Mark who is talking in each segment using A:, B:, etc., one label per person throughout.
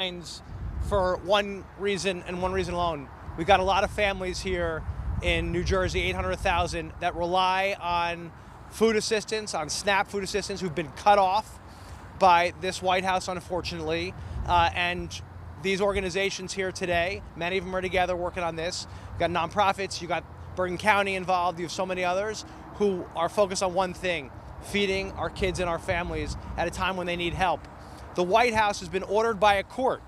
A: lines for one reason and one reason alone. We've got a lot of families here in New Jersey, 800,000, that rely on food assistance, on SNAP food assistance, who've been cut off by this White House, unfortunately. And these organizations here today, many of them are together working on this. You've got nonprofits, you've got Bergen County involved, you have so many others who are focused on one thing: feeding our kids and our families at a time when they need help. The White House has been ordered by a court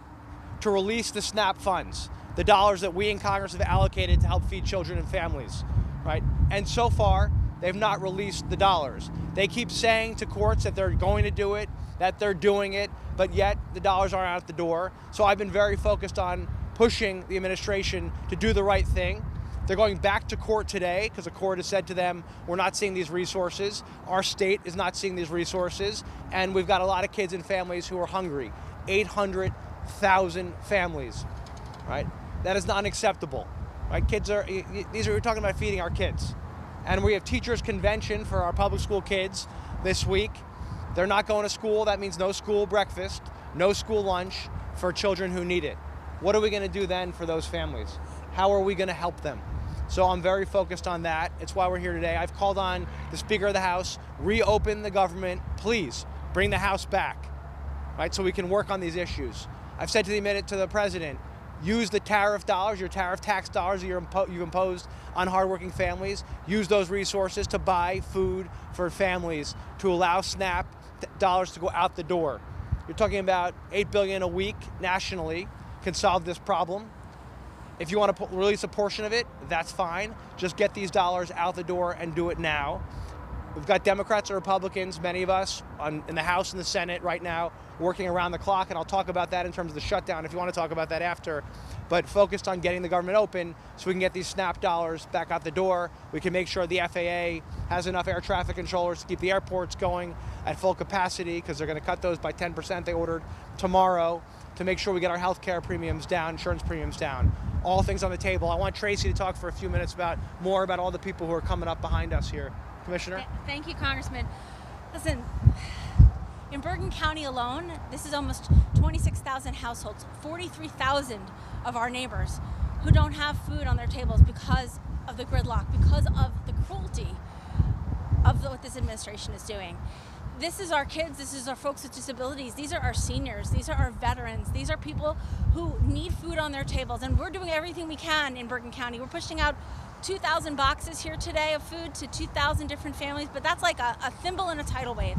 A: to release the SNAP funds, the dollars that we in Congress have allocated to help feed children and families, right? And so far, they've not released the dollars. They keep saying to courts that they're going to do it, that they're doing it, but yet the dollars aren't out the door. So I've been very focused on pushing the administration to do the right thing. They're going back to court today because the court has said to them, we're not seeing these resources. Our state is not seeing these resources. And we've got a lot of kids and families who are hungry. 800,000 families, right? That is not unacceptable, right? We're talking about feeding our kids. And we have teachers' convention for our public school kids this week. They're not going to school. That means no school breakfast, no school lunch for children who need it. What are we going to do then for those families? How are we going to help them? So I'm very focused on that. It's why we're here today. I've called on the Speaker of the House, reopen the government, please bring the House back, right? So we can work on these issues. I've said to the President, use the tariff dollars, your tariff tax dollars that you've imposed on hardworking families. Use those resources to buy food for families, to allow SNAP dollars to go out the door. You're talking about $8 billion a week nationally can solve this problem. If you want to release a portion of it, that's fine. Just get these dollars out the door and do it now. We've got Democrats and Republicans, many of us, in the House and the Senate right now, working around the clock, and I'll talk about that in terms of the shutdown if you want to talk about that after, but focused on getting the government open so we can get these SNAP dollars back out the door. We can make sure the FAA has enough air traffic controllers to keep the airports going at full capacity, because they're going to cut those by 10%, they ordered tomorrow, to make sure we get our health care premiums down, insurance premiums down. All things on the table. I want Tracy to talk for a few minutes more about all the people who are coming up behind us here. Commissioner?
B: Thank you, Congressman. Listen, in Bergen County alone, this is almost 26,000 households, 43,000 of our neighbors who don't have food on their tables because of the gridlock, because of the cruelty of what this administration is doing. This is our kids, this is our folks with disabilities, these are our seniors, these are our veterans, these are people who need food on their tables, and we're doing everything we can in Bergen County. We're pushing out 2,000 boxes here today of food to 2,000 different families, but that's like a thimble in a tidal wave.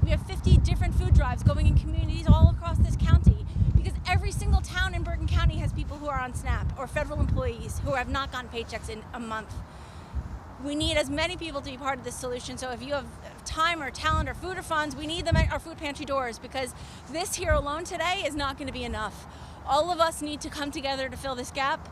B: We have 50 different food drives going in communities all across this county, because every single town in Bergen County has people who are on SNAP or federal employees who have not gotten paychecks in a month. We need as many people to be part of this solution, so if you have time or talent or food or funds, we need them at our food pantry doors, because this here alone today is not going to be enough. All of us need to come together to fill this gap,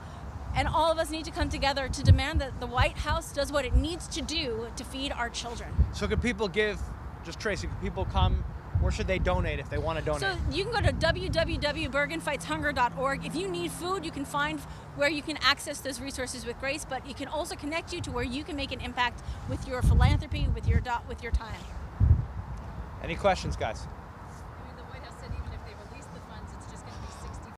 B: and all of us need to come together to demand that the White House does what it needs to do to feed our children.
A: So could people give, just Tracy, could people come, where should they donate if they want to donate?
B: So you can go to www.bergenfightshunger.org. If you need food, you can find where you can access those resources with Grace, but it can also connect you to where you can make an impact with your philanthropy, with your time.
A: Any questions, guys?